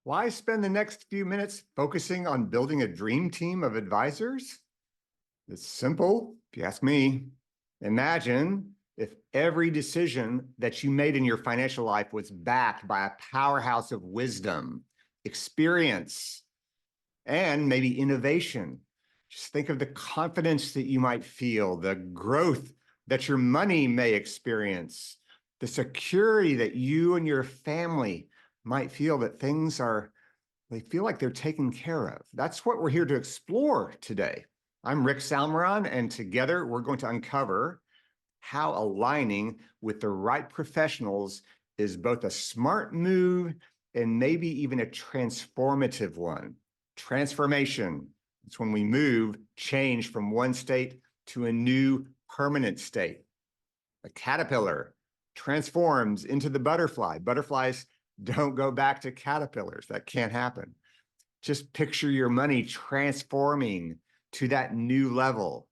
Why spend the next few minutes focusing on building a dream team of advisors? It's simple, if you ask me. Imagine if every decision that you made in your financial life was backed by a powerhouse of wisdom, experience, and maybe innovation. Just think of the confidence that you might feel, the growth that your money may experience, the security that you and your family might feel that they feel like they're taken care of. That's what we're here to explore today. I'm Rick Salmeron, and together we're going to uncover how aligning with the right professionals is both a smart move and maybe even a transformative one. Transformation. It's when we move, change from one state to a new permanent state. A caterpillar transforms into the butterfly. Butterflies don't go back to caterpillars. That can't happen. Just picture your money transforming to that new level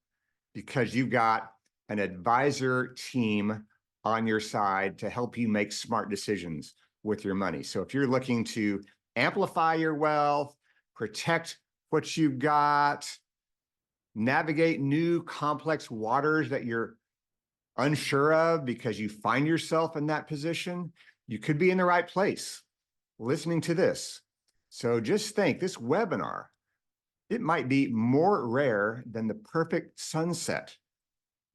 because you've got an advisor team on your side to help you make smart decisions with your money. So if you're looking to amplify your wealth, protect what you've got, navigate new complex waters that you're unsure of because you find yourself in that position, you could be in the right place listening to this. So just think, this webinar, it might be more rare than the perfect sunset.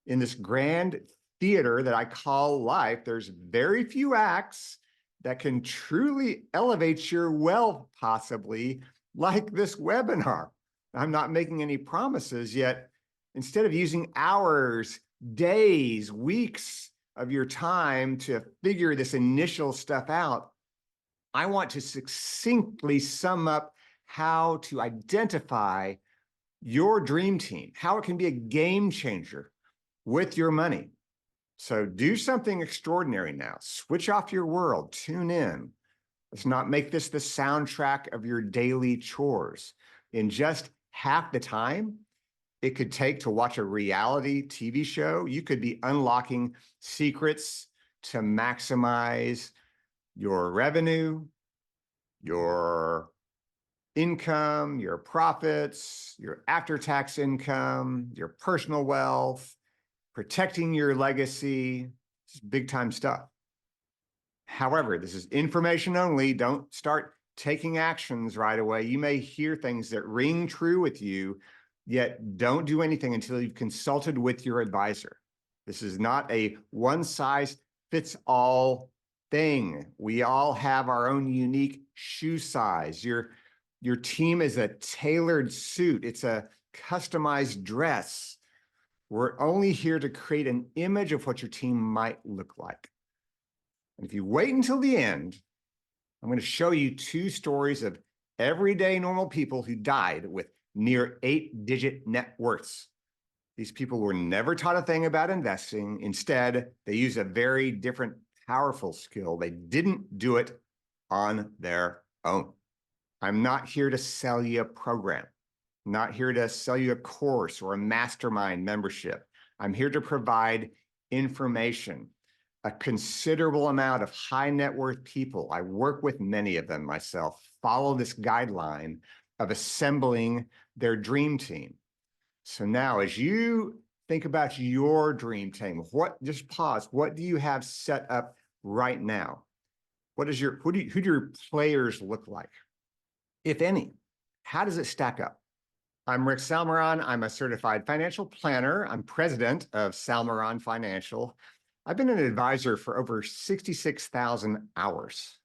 In this grand theater that I call life, there's very few acts that can truly elevate your wealth, possibly, like this webinar. I'm not making any promises, yet instead of using hours, days, weeks of your time to figure this initial stuff out, I want to succinctly sum up how to identify your dream team, how it can be a game changer with your money. So do something extraordinary now. Switch off your world, tune in. Let's not make this the soundtrack of your daily chores. In just half the time it could take to watch a reality TV show, you could be unlocking secrets to maximize your revenue, your income, your profits, your after-tax income, your personal wealth, protecting your legacy. This is big time stuff. However, this is information only. Don't start taking actions right away. You may hear things that ring true with you, yet don't do anything until you've consulted with your advisor. This is not a one-size-fits-all thing. We all have our own unique shoe size. Your team is a tailored suit. It's a customized dress. We're only here to create an image of what your team might look like. And if you wait until the end, I'm going to show you two stories of everyday normal people who died with near 8-digit net worths. These people were never taught a thing about investing. Instead, they used a very different, powerful skill. They didn't do it on their own. I'm not here to sell you a program. I'm not here to sell you a course or a mastermind membership. I'm here to provide information. A considerable amount of high net worth people, I work with many of them myself, follow this guideline of assembling their dream team. So now as you think about your dream team, just pause, what do you have set up right now? Who do your players look like, if any? How does it stack up? I'm Rick Salmeron. I'm a certified financial planner. I'm president of Salmeron Financial. I've been an advisor for over 66,000 hours.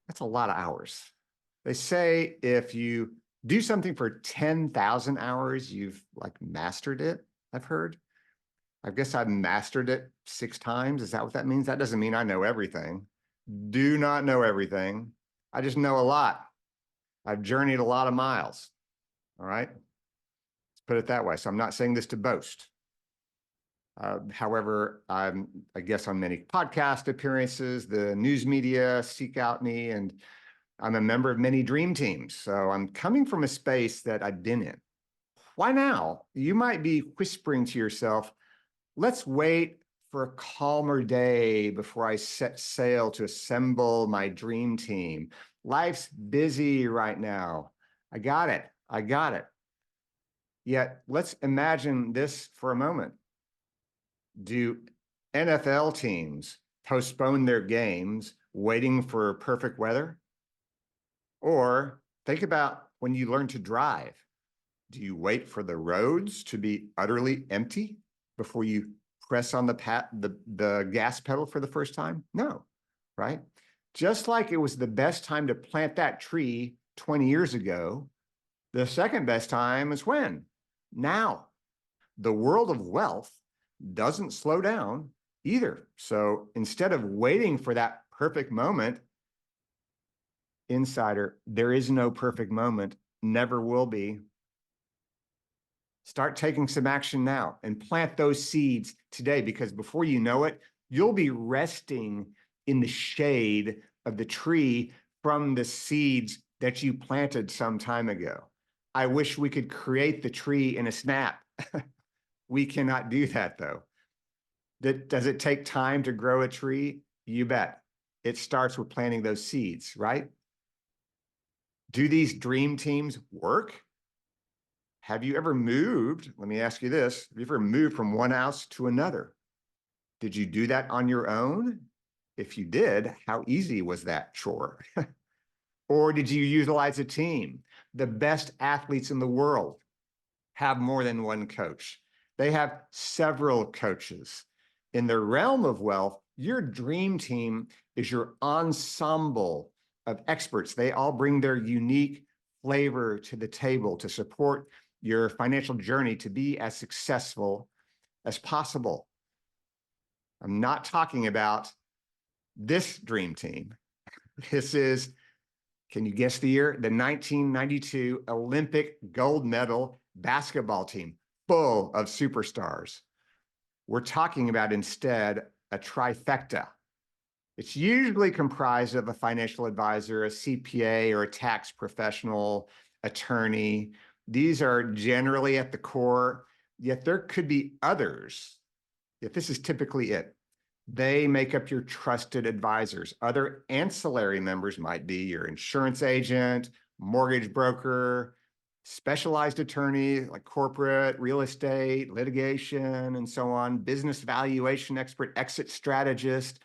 That's a lot of hours. They say if you do something for 10,000 hours, you've like mastered it, I've heard. I guess I've mastered it 6 times. Is that what that means? That doesn't mean I know everything. Do not know everything. I just know a lot. I've journeyed a lot of miles. All right? Let's put it that way. So I'm not saying this to boast. However, I guess on many podcast appearances, the news media seek out me, and I'm a member of many dream teams. So I'm coming from a space that I've been in. Why now? You might be whispering to yourself, let's wait for a calmer day before I set sail to assemble my dream team. Life's busy right now. I got it. I got it. Yet let's imagine this for a moment. Do NFL teams postpone their games waiting for perfect weather? Or think about when you learn to drive. Do you wait for the roads to be utterly empty before you press on the gas pedal for the first time? No, right? Just like it was the best time to plant that tree 20 years ago, the second best time is when? Now. The world of wealth doesn't slow down either. So instead of waiting for that perfect moment, insider, there is no perfect moment, never will be. Start taking some action now and plant those seeds today, because before you know it, you'll be resting in the shade of the tree from the seeds that you planted some time ago. I wish we could create the tree in a snap. We cannot do that, though. Does it take time to grow a tree? You bet. It starts with planting those seeds, right? Do these dream teams work? Have you ever moved? Let me ask you this. Have you ever moved from one house to another? Did you do that on your own? If you did, how easy was that chore? Or did you utilize a team? The best athletes in the world have more than one coach. They have several coaches. In the realm of wealth, your dream team is your ensemble of experts. They all bring their unique flavor to the table to support your financial journey to be as successful as possible. I'm not talking about this dream team. This is, can you guess the year? The 1992 Olympic gold medal basketball team, full of superstars. We're talking about instead a trifecta. It's usually comprised of a financial advisor, a CPA, or a tax professional, attorney. These are generally at the core, yet there could be others. Yet this is typically it. They make up your trusted advisors. Other ancillary members might be your insurance agent, mortgage broker, specialized attorney like corporate, real estate, litigation, and so on, business valuation expert, exit strategist.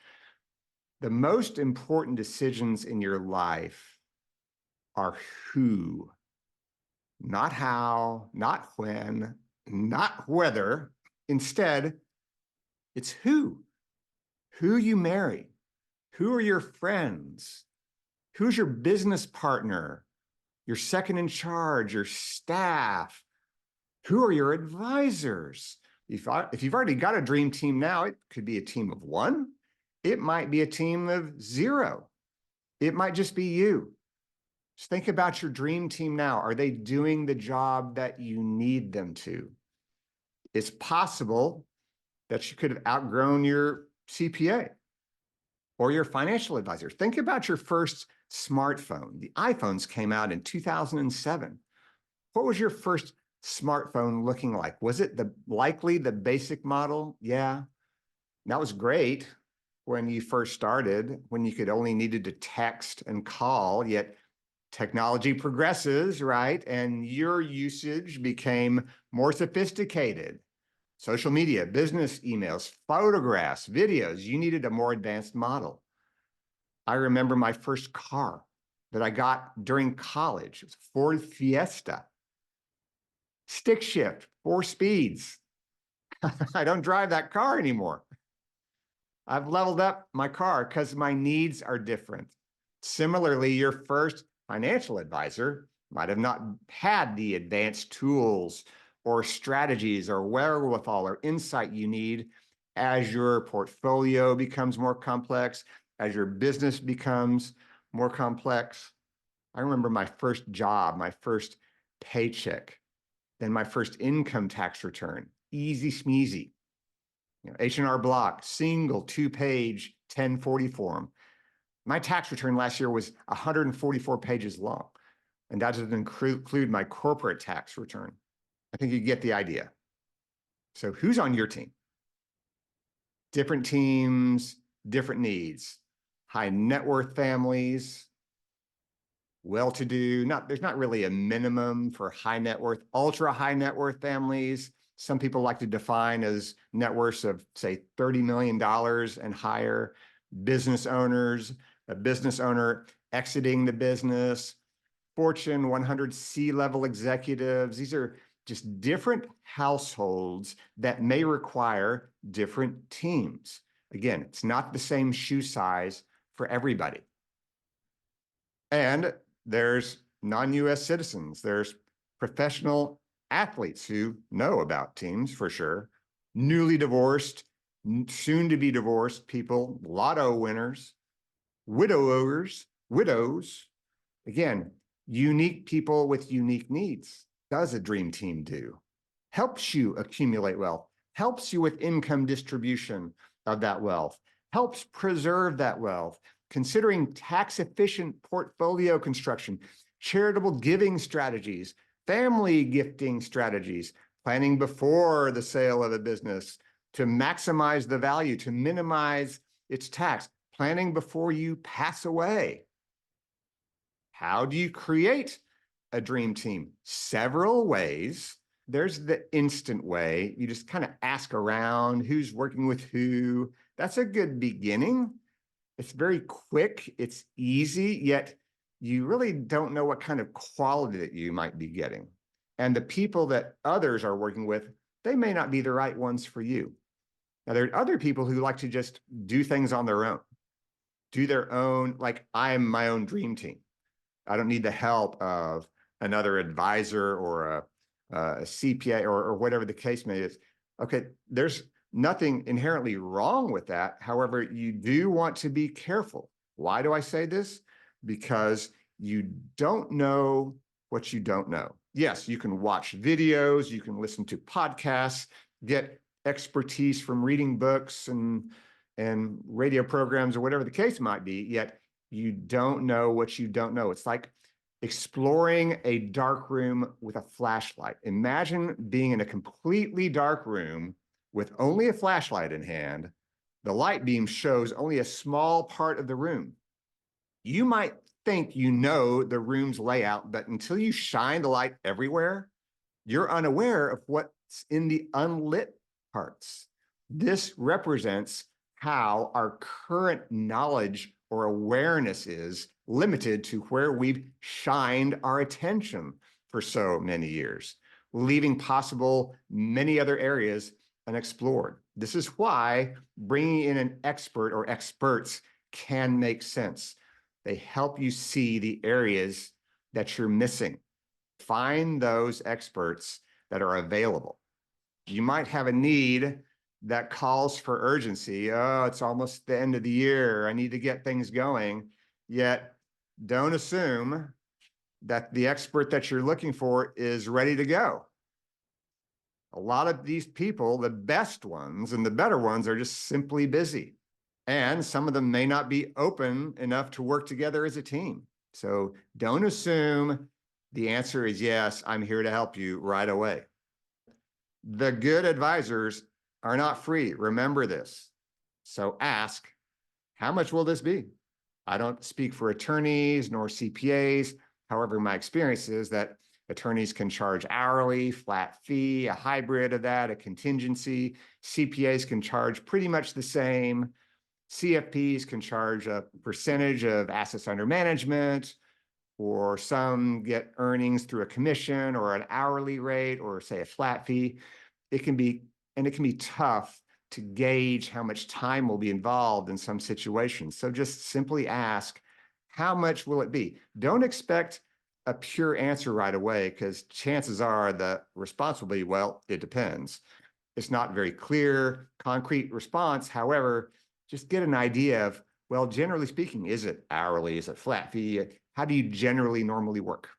The most important decisions in your life are who, not how, not when, not whether. Instead, it's who. Who you marry, who are your friends, who's your business partner, your second in charge, your staff, who are your advisors. If you've already got a dream team now, it could be a team of one. It might be a team of zero. It might just be you. Just think about your dream team now. Are they doing the job that you need them to? It's possible that you could have outgrown your CPA or your financial advisor. Think about your first smartphone. The iPhones came out in 2007. What was your first smartphone looking like? Was it likely the basic model? Yeah, that was great when you first started, when you could only needed to text and call, yet technology progresses, right? And your usage became more sophisticated. Social media, business emails, photographs, videos, you needed a more advanced model. I remember my first car that I got during college. It was a Ford Fiesta. Stick shift, 4 speeds. I don't drive that car anymore. I've leveled up my car because my needs are different. Similarly, your first financial advisor might have not had the advanced tools or strategies or wherewithal or insight you need as your portfolio becomes more complex, as your business becomes more complex. I remember my first job, my first paycheck, then my first income tax return, easy smeezy. H&R Block, single 2-page 1040 form. My tax return last year was 144 pages long, and that doesn't include my corporate tax return. I think you get the idea. So who's on your team? Different teams, different needs. High net worth families, well-to-do. There's not really a minimum for high net worth, ultra high net worth families. Some people like to define as net worths of, say, $30 million and higher. Business owners, a business owner exiting the business, Fortune 100 C-level executives. These are just different households that may require different teams. Again, it's not the same shoe size for everybody. And there's non-US citizens. There's professional athletes who know about teams for sure. Newly divorced, soon to be divorced people, lotto winners, widows. Again, unique people with unique needs. Does a dream team do? Helps you accumulate wealth, helps you with income distribution of that wealth, helps preserve that wealth, considering tax-efficient portfolio construction, charitable giving strategies, family gifting strategies, planning before the sale of a business to maximize the value, to minimize its tax, planning before you pass away. How do you create a dream team? Several ways. There's the instant way. You just kind of ask around who's working with who. That's a good beginning. It's very quick. It's easy, yet you really don't know what kind of quality that you might be getting. And the people that others are working with, they may not be the right ones for you. Now, there are other people who like to just do things on their own, do their own, like I'm my own dream team. I don't need the help of another advisor or a CPA or whatever the case may be. Okay, there's nothing inherently wrong with that. However, you do want to be careful. Why do I say this? Because you don't know what you don't know. Yes, you can watch videos, you can listen to podcasts, get expertise from reading books and radio programs or whatever the case might be, yet you don't know what you don't know. It's like exploring a dark room with a flashlight. Imagine being in a completely dark room with only a flashlight in hand. The light beam shows only a small part of the room. You might think you know the room's layout, but until you shine the light everywhere, you're unaware of what's in the unlit parts. This represents how our current knowledge or awareness is limited to where we've shined our attention for so many years, leaving possible many other areas unexplored. This is why bringing in an expert or experts can make sense. They help you see the areas that you're missing. Find those experts that are available. You might have a need that calls for urgency. Oh, it's almost the end of the year. I need to get things going. Yet, don't assume that the expert that you're looking for is ready to go. A lot of these people, the best ones and the better ones, are just simply busy. And some of them may not be open enough to work together as a team. So don't assume the answer is yes, I'm here to help you right away. The good advisors are not free. Remember this. So ask, how much will this be? I don't speak for attorneys nor CPAs. However, my experience is that attorneys can charge hourly, flat fee, a hybrid of that, a contingency. CPAs can charge pretty much the same. CFPs can charge a percentage of assets under management, or some get earnings through a commission or an hourly rate or say a flat fee. It can be tough to gauge how much time will be involved in some situations. So just simply ask, how much will it be? Don't expect a pure answer right away, because chances are the response will be, well, it depends. It's not very clear, concrete response. However, just get an idea of, well, generally speaking, is it hourly? Is it flat fee? How do you generally normally work?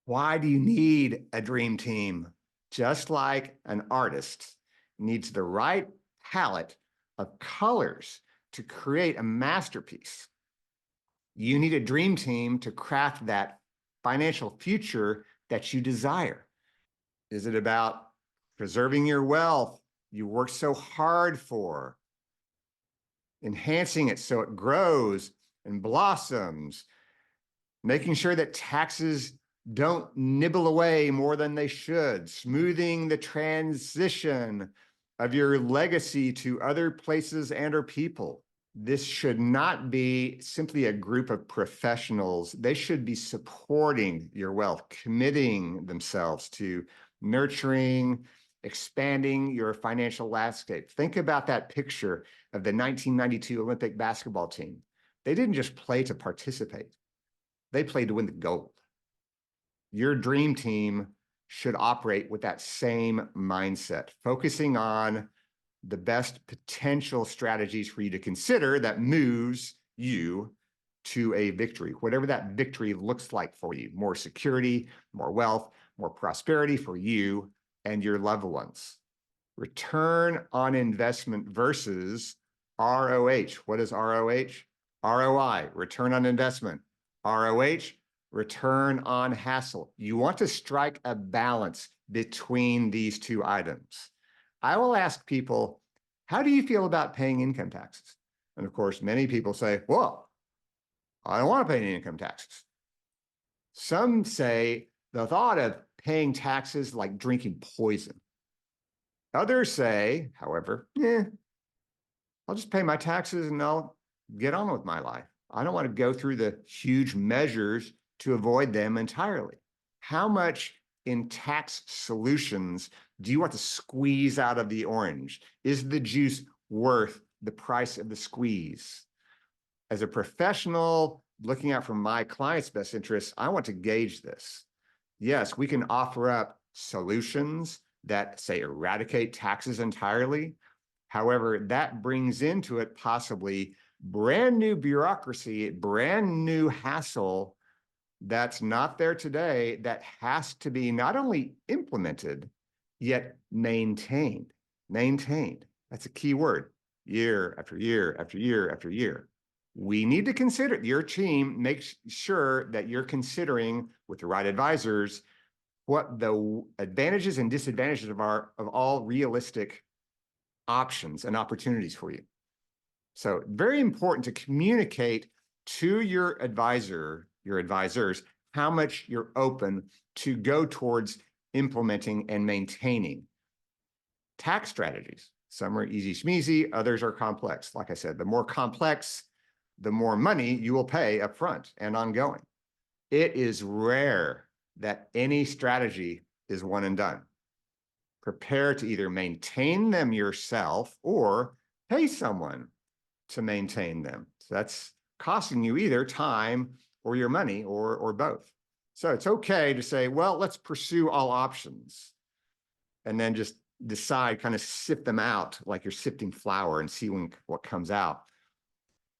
Why do you need a dream team? Just like an artist needs the right palette of colors to create a masterpiece, you need a dream team to craft that financial future that you desire. Is it about preserving your wealth you work so hard for, enhancing it so it grows and blossoms, making sure that taxes don't nibble away more than they should, smoothing the transition of your legacy to other places and or people. This should not be simply a group of professionals. They should be supporting your wealth, committing themselves to nurturing, expanding your financial landscape. Think about that picture of the 1992 Olympic basketball team. They didn't just play to participate. They played to win the gold. Your dream team should operate with that same mindset, focusing on the best potential strategies for you to consider that moves you to a victory, whatever that victory looks like for you. More security, more wealth, more prosperity for you and your loved ones. Return on investment versus ROH. What is ROH? ROI, return on investment. ROH, return on hassle. You want to strike a balance between these two items. I will ask people, how do you feel about paying income taxes? And of course, many people say, well, I don't want to pay any income taxes. Some say the thought of paying taxes like drinking poison. Others say, however, I'll just pay my taxes and I'll get on with my life. I don't want to go through the huge measures to avoid them entirely. How much in tax solutions do you want to squeeze out of the orange? Is the juice worth the price of the squeeze? As a professional looking out for my client's best interests, I want to gauge this. Yes, we can offer up solutions that say eradicate taxes entirely. However, that brings into it possibly brand new bureaucracy, brand new hassle that's not there today that has to be not only implemented, yet maintained. Maintained. That's a key word. Year after year after year after year. We need to consider, your team makes sure that you're considering with the right advisors what the advantages and disadvantages of all realistic options and opportunities for you. So very important to communicate to your advisor, your advisors, how much you're open to go towards implementing and maintaining tax strategies. Some are easy schmeezy, others are complex. Like I said, the more complex, the more money you will pay upfront and ongoing. It is rare that any strategy is one and done. Prepare to either maintain them yourself or pay someone to maintain them. So that's costing you either time or your money or both. So it's okay to say, well, let's pursue all options and then just decide, kind of sift them out like you're sifting flour and see what comes out.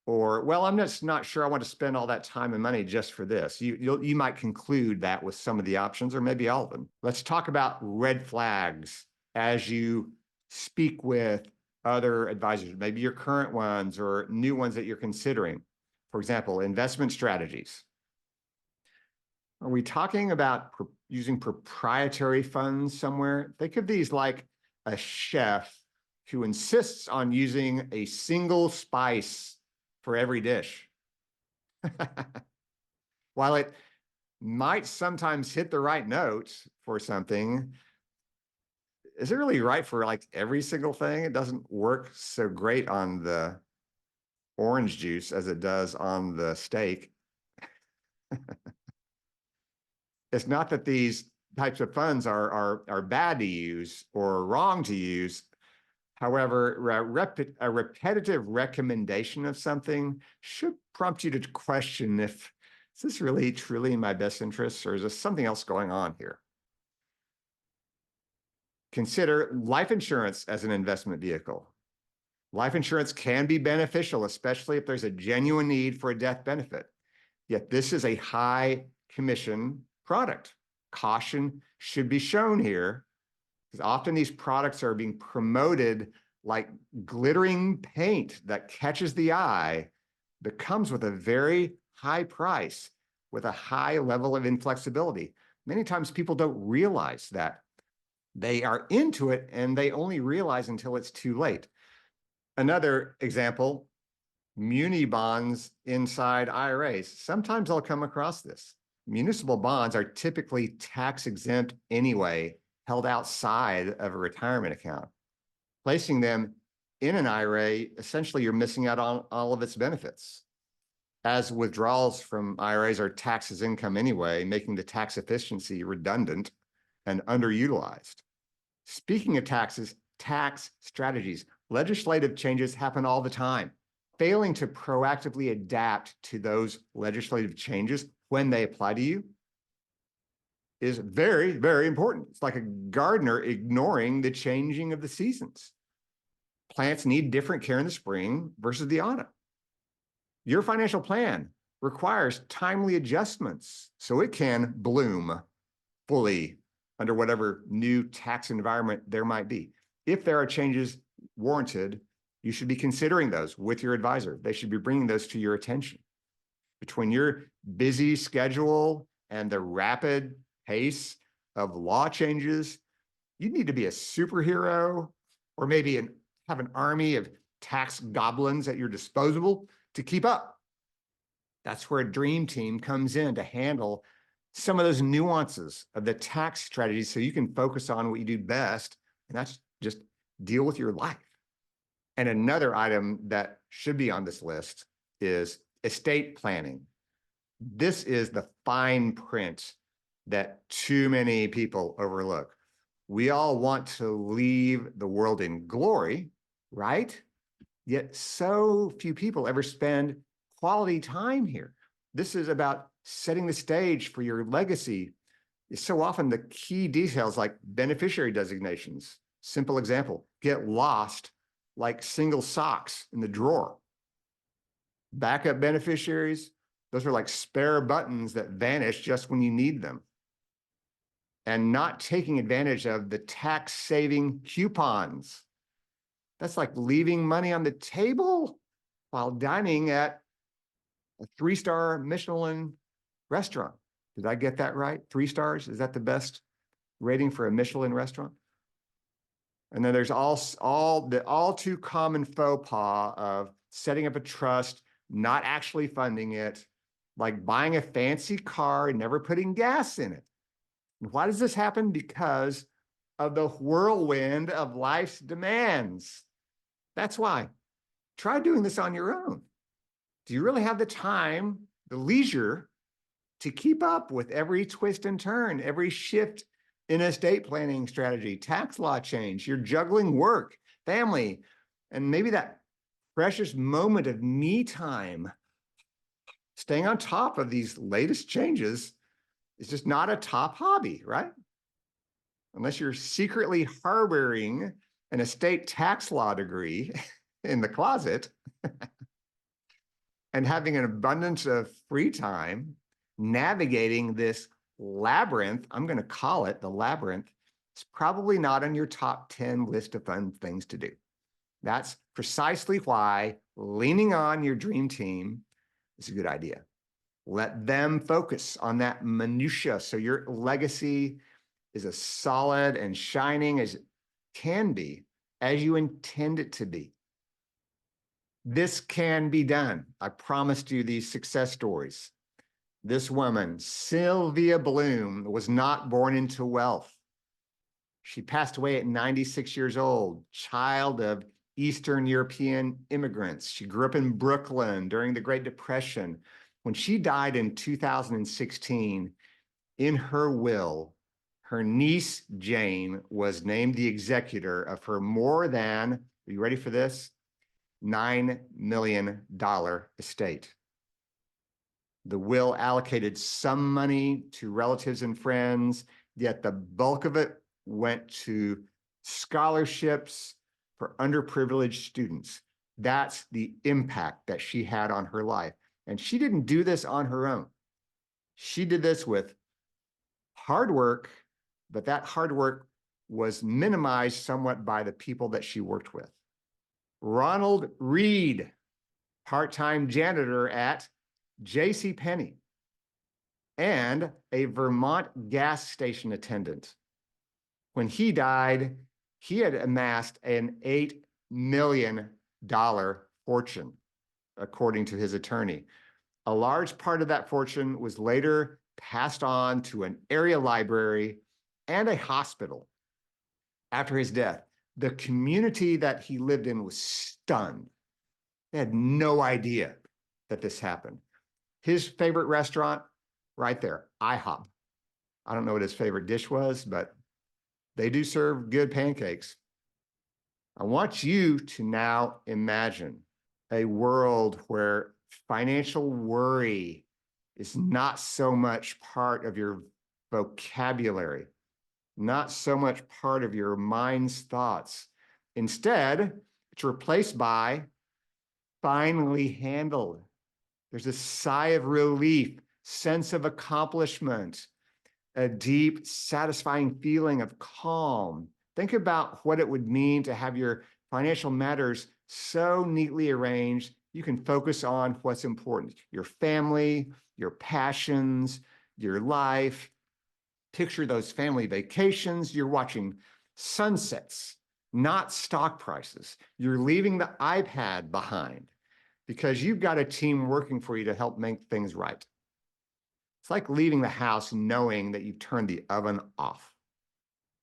Or, well, I'm just not sure I want to spend all that time and money just for this. You might conclude that with some of the options or maybe all of them. Let's talk about red flags as you speak with other advisors, maybe your current ones or new ones that you're considering. For example, investment strategies. Are we talking about using proprietary funds somewhere? Think of these like a chef who insists on using a single spice for every dish. While it might sometimes hit the right note for something, is it really right for like every single thing? It doesn't work so great on the orange juice as it does on the steak. It's not that these types of funds are bad to use or wrong to use. However, a repetitive recommendation of something should prompt you to question if, is this really truly in my best interests, or is there something else going on here? Consider life insurance as an investment vehicle. Life insurance can be beneficial, especially if there's a genuine need for a death benefit. Yet this is a high commission product. Caution should be shown here, because often these products are being promoted like glittering paint that catches the eye, but comes with a very high price, with a high level of inflexibility. Many times people don't realize that. They are into it and they only realize until it's too late. Another example, muni bonds inside IRAs. Sometimes I'll come across this. Municipal bonds are typically tax exempt anyway, held outside of a retirement account. Placing them in an IRA, essentially you're missing out on all of its benefits. As withdrawals from IRAs are taxed as income anyway, making the tax efficiency redundant and underutilized. Speaking of taxes, tax strategies, legislative changes happen all the time. Failing to proactively adapt to those legislative changes when they apply to you is very, very important. It's like a gardener ignoring the changing of the seasons. Plants need different care in the spring versus the autumn. Your financial plan requires timely adjustments so it can bloom fully under whatever new tax environment there might be. If there are changes warranted, you should be considering those with your advisor. They should be bringing those to your attention. Between your busy schedule and the rapid pace of law changes, you need to be a superhero or maybe have an army of tax goblins at your disposal to keep up. That's where a dream team comes in to handle some of those nuances of the tax strategies so you can focus on what you do best, and that's just deal with your life. And another item that should be on this list is estate planning. This is the fine print that too many people overlook. We all want to leave the world in glory, right? Yet so few people ever spend quality time here. This is about setting the stage for your legacy. So often the key details like beneficiary designations, simple example, get lost like single socks in the drawer. Backup beneficiaries, those are like spare buttons that vanish just when you need them. And not taking advantage of the tax saving coupons. That's like leaving money on the table while dining at a 3-star Michelin restaurant. Did I get that right? 3 stars? Is that the best rating for a Michelin restaurant? And then there's the all too common faux pas of setting up a trust, not actually funding it, like buying a fancy car and never putting gas in it. And why does this happen? Because of the whirlwind of life's demands. That's why. Try doing this on your own. Do you really have the time, the leisure to keep up with every twist and turn, every shift in estate planning strategy, tax law change? You're juggling work, family, and maybe that precious moment of me time. Staying on top of these latest changes is just not a top hobby, right? Unless you're secretly harboring an estate tax law degree in the closet and having an abundance of free time navigating this labyrinth, I'm going to call it the labyrinth, it's probably not on your top 10 list of fun things to do. That's precisely why leaning on your dream team is a good idea. Let them focus on that minutia so your legacy is as solid and shining as it can be, as you intend it to be. This can be done. I promised you these success stories. This woman, Sylvia Bloom, was not born into wealth. She passed away at 96 years old, child of Eastern European immigrants. She grew up in Brooklyn during the Great Depression. When she died in 2016, in her will, her niece, Jane, was named the executor of her more than, are you ready for this? $9 million estate. The will allocated some money to relatives and friends, yet the bulk of it went to scholarships for underprivileged students. That's the impact that she had on her life. And she didn't do this on her own. She did this with hard work, but that hard work was minimized somewhat by the people that she worked with. Ronald Reed, part-time janitor at J.C. Penney, and a Vermont gas station attendant. When he died, he had amassed an $8 million fortune. according to his attorney. A large part of that fortune was later passed on to an area library and a hospital. After his death, the community that he lived in was stunned. They had no idea that this happened. His favorite restaurant, right there, IHOP. I don't know what his favorite dish was, but they do serve good pancakes. I want you to now imagine a world where financial worry is not so much part of your vocabulary, not so much part of your mind's thoughts. Instead, it's replaced by finally handled. There's a sigh of relief, sense of accomplishment, a deep, satisfying feeling of calm. Think about what it would mean to have your financial matters so neatly arranged you can focus on what's important, your family, your passions, your life. Picture those family vacations. You're watching sunsets, not stock prices. You're leaving the iPad behind because you've got a team working for you to help make things right. It's like leaving the house knowing that you've turned the oven off.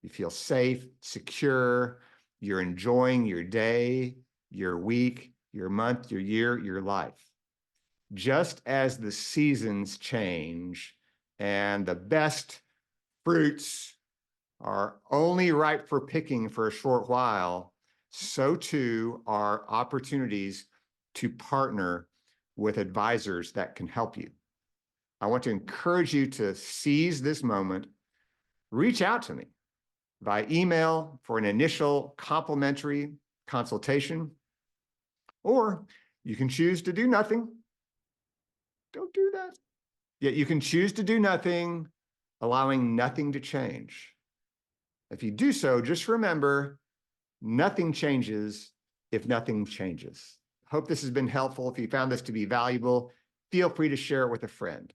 You feel safe, secure, you're enjoying your day, your week, your month, your year, your life. Just as the seasons change and the best fruits are only ripe for picking for a short while, so too are opportunities to partner with advisors that can help you. I want to encourage you to seize this moment. Reach out to me by email for an initial complimentary consultation, or you can choose to do nothing. Don't do that. Yet you can choose to do nothing, allowing nothing to change. If you do so, just remember, nothing changes if nothing changes. Hope this has been helpful. If you found this to be valuable, feel free to share it with a friend.